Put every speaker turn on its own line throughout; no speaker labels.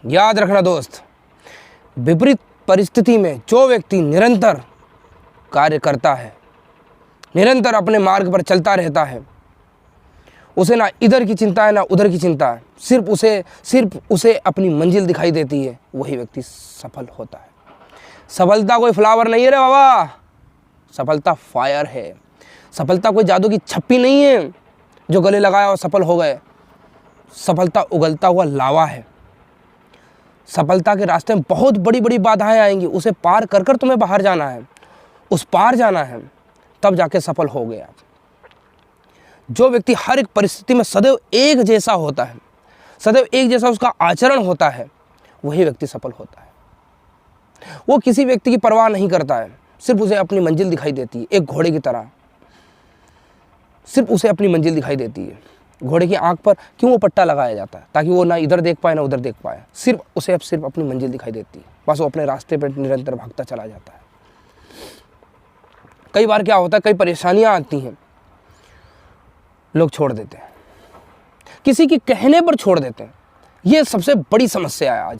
याद रखना दोस्त, विपरीत परिस्थिति में जो व्यक्ति निरंतर कार्य करता है, निरंतर अपने मार्ग पर चलता रहता है, उसे ना इधर की चिंता है ना उधर की चिंता है, सिर्फ उसे अपनी मंजिल दिखाई देती है, वही व्यक्ति सफल होता है। सफलता कोई फ्लावर नहीं है रे बाबा, सफलता फायर है। सफलता कोई जादू की छप्पी नहीं है जो गले लगाया और सफल हो गए। सफलता उगलता हुआ लावा है। सफलता के रास्ते में बहुत बड़ी बड़ी बाधाएं आएंगी, उसे पार कर कर तुम्हें बाहर जाना है, उस पार जाना है, तब जाके सफल हो गए आप। जो व्यक्ति हर एक परिस्थिति में सदैव एक जैसा होता है, सदैव एक जैसा उसका आचरण होता है, वही व्यक्ति सफल होता है। वो किसी व्यक्ति की परवाह नहीं करता है, सिर्फ उसे अपनी मंजिल दिखाई देती है। एक घोड़े की तरह सिर्फ उसे अपनी मंजिल दिखाई देती है। घोड़े की आंख पर क्यों वो पट्टा लगाया जाता है? ताकि वो ना इधर देख पाए ना उधर देख पाए, उसे सिर्फ अपनी मंजिल दिखाई देती है। बस वो अपने रास्ते पर निरंतर भागता चला जाता है। कई बार क्या होता है, कई परेशानियां आती हैं, लोग छोड़ देते हैं, किसी के कहने पर छोड़ देते हैं। ये सबसे बड़ी समस्या है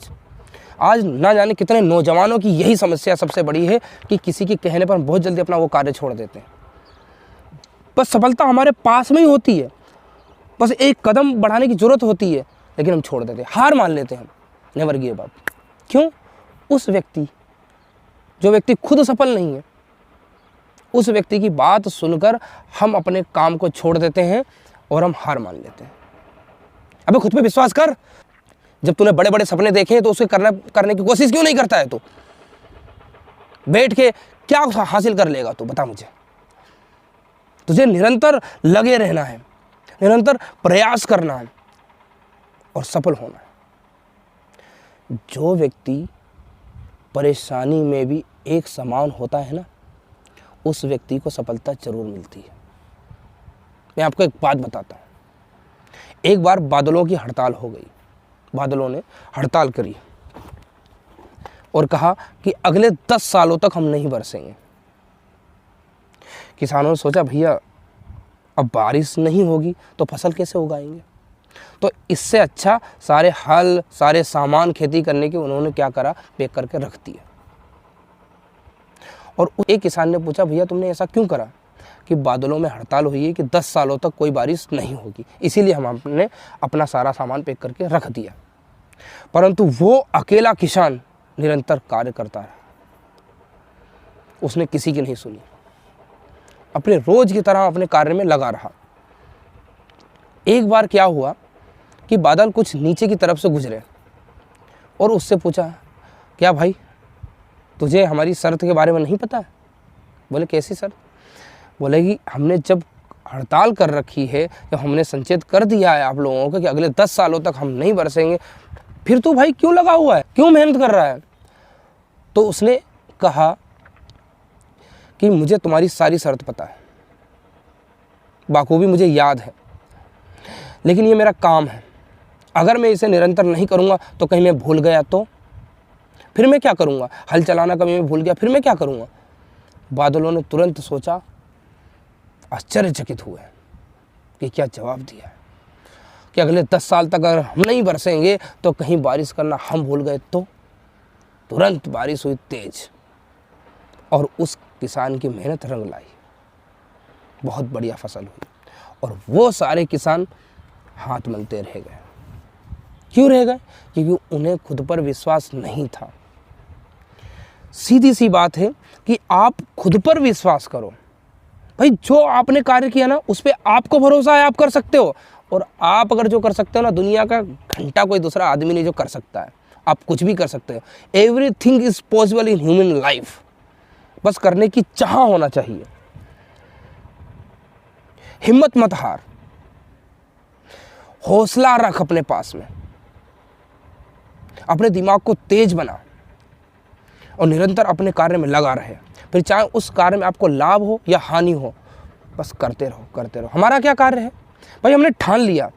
आज ना जाने कितने नौजवानों की यही समस्या सबसे बड़ी है कि किसी के कहने पर बहुत जल्दी अपना वो कार्य छोड़ देते हैं। बस सफलता हमारे पास में ही होती है, बस एक कदम बढ़ाने की जरूरत होती है, लेकिन हम छोड़ देते हैं, हार मान लेते हैं। Never give up. क्यों? जो व्यक्ति खुद सफल नहीं है, उस व्यक्ति की बात सुनकर हम अपने काम को छोड़ देते हैं और हम हार मान लेते हैं। अबे खुद पे विश्वास कर। जब तूने बड़े बड़े सपने देखे तो उसे करने की कोशिश क्यों नहीं करता है? तू बैठ के क्या हासिल कर लेगा तू? बता मुझे। तुझे निरंतर लगे रहना है, निरंतर प्रयास करना है और सफल होना है। जो व्यक्ति परेशानी में भी एक समान होता है ना, उस व्यक्ति को सफलता जरूर मिलती है। मैं आपको एक बात बताता हूँ। एक बार बादलों की हड़ताल हो गई। बादलों ने हड़ताल करी और कहा कि अगले 10 सालों तक हम नहीं बरसेंगे। किसानों ने सोचा भैया अब बारिश नहीं होगी तो फसल कैसे उगाएंगे? तो इससे अच्छा सारे हल, सारे सामान खेती करने के उन्होंने क्या करा, पैक करके रख दिया। और एक किसान ने पूछा भैया तुमने ऐसा क्यों करा? कि बादलों में हड़ताल हुई है कि 10 सालों तक कोई बारिश नहीं होगी, इसीलिए हमने अपना सारा सामान पैक करके रख दिया। परंतु वो अकेला किसान निरंतर कार्य करता रहा, उसने किसी की नहीं सुनी, अपने रोज की तरह अपने कार्य में लगा रहा। एक बार क्या हुआ कि बादल कुछ नीचे की तरफ से गुजरे और उससे पूछा क्या भाई तुझे हमारी शर्त के बारे में नहीं पता है? बोले कैसी शर्त? बोले कि हमने जब हड़ताल कर रखी है, जब हमने संचेत कर दिया है आप लोगों को कि अगले 10 सालों तक हम नहीं बरसेंगे, फिर तू भाई क्यों लगा हुआ है, क्यों मेहनत कर रहा है? तो उसने कहा कि मुझे तुम्हारी सारी शर्त पता है, बाखूबी मुझे याद है, लेकिन ये मेरा काम है। अगर मैं इसे निरंतर नहीं करूँगा तो कहीं मैं भूल गया तो फिर मैं क्या करूँगा? हल चलाना कभी मैं भूल गया फिर मैं क्या करूँगा? बादलों ने तुरंत सोचा, आश्चर्यचकित हुए कि क्या जवाब दिया है कि अगले 10 साल तक अगर हम नहीं बरसेंगे तो कहीं बारिश करना हम भूल गए तो। तुरंत बारिश हुई तेज और उस किसान की मेहनत रंग लाई, बहुत बढ़िया फसल हुई और वो सारे किसान हाथ मलते रह गए। क्यों रह गए? क्योंकि उन्हें खुद पर विश्वास नहीं था। सीधी सी बात है कि आप खुद पर विश्वास करो भाई। जो आपने कार्य किया ना उस पर आपको भरोसा है, आप कर सकते हो। और आप अगर जो कर सकते हो ना, दुनिया का घंटा कोई दूसरा आदमी नहीं जो कर सकता है। आप कुछ भी कर सकते हो। Everything is possible in human life. बस करने की चाह होना चाहिए। हिम्मत मत हार, हौसला रख अपने पास में, अपने दिमाग को तेज बना और निरंतर अपने कार्य में लगा रहे। फिर चाहे उस कार्य में आपको लाभ हो या हानि हो, बस करते रहो करते रहो। हमारा क्या कार्य है भाई? हमने ठान लिया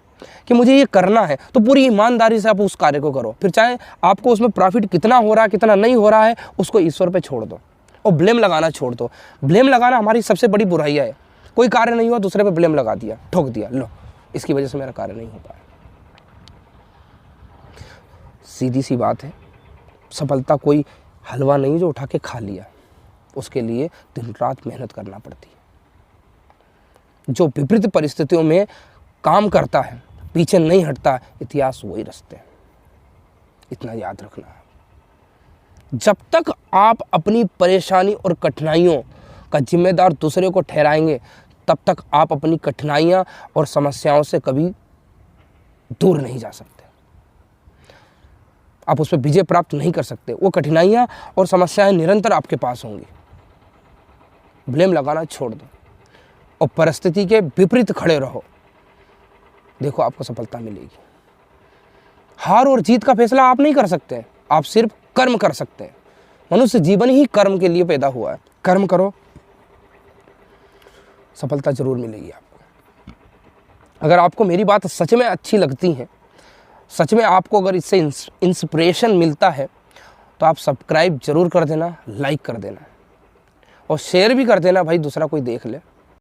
कि मुझे ये करना है तो पूरी ईमानदारी से आप उस कार्य को करो। फिर चाहे आपको उसमें प्रॉफिट कितना हो रहा है कितना नहीं हो रहा है, उसको ईश्वर पे छोड़ दो और ब्लेम लगाना छोड़ दो। ब्लेम लगाना हमारी सबसे बड़ी बुराई है। कोई कार्य नहीं हुआ दूसरे पे ब्लेम लगा दिया, ठोक दिया, लो इसकी वजह से मेरा कार्य नहीं हो पाया। सीधी सी बात है, सफलता कोई हलवा नहीं जो उठा के खा लिया, उसके लिए दिन रात मेहनत करना पड़ती है। जो विपरीत परिस्थितियों में काम करता है, पीछे नहीं हटता, इतिहास वही रचते हैं। इतना याद रखना है। जब तक आप अपनी परेशानी और कठिनाइयों का जिम्मेदार दूसरे को ठहराएंगे, तब तक आप अपनी कठिनाइयां और समस्याओं से कभी दूर नहीं जा सकते। आप उस पर विजय प्राप्त नहीं कर सकते। वो कठिनाइयां और समस्याएं निरंतर आपके पास होंगी। ब्लेम लगाना छोड़ दो और परिस्थिति के विपरीत खड़े रहो, देखो आपको सफलता मिलेगी। हार और जीत का फैसला आप नहीं कर सकते, आप सिर्फ कर्म कर सकते हैं। मनुष्य जीवन ही कर्म के लिए पैदा हुआ है। कर्म करो, सफलता जरूर मिलेगी आपको। अगर आपको मेरी बात सच में अच्छी लगती है, सच में आपको अगर इससे इंस्पिरेशन मिलता है, तो आप सब्सक्राइब जरूर कर देना, लाइक कर देना और शेयर भी कर देना भाई, दूसरा कोई देख ले।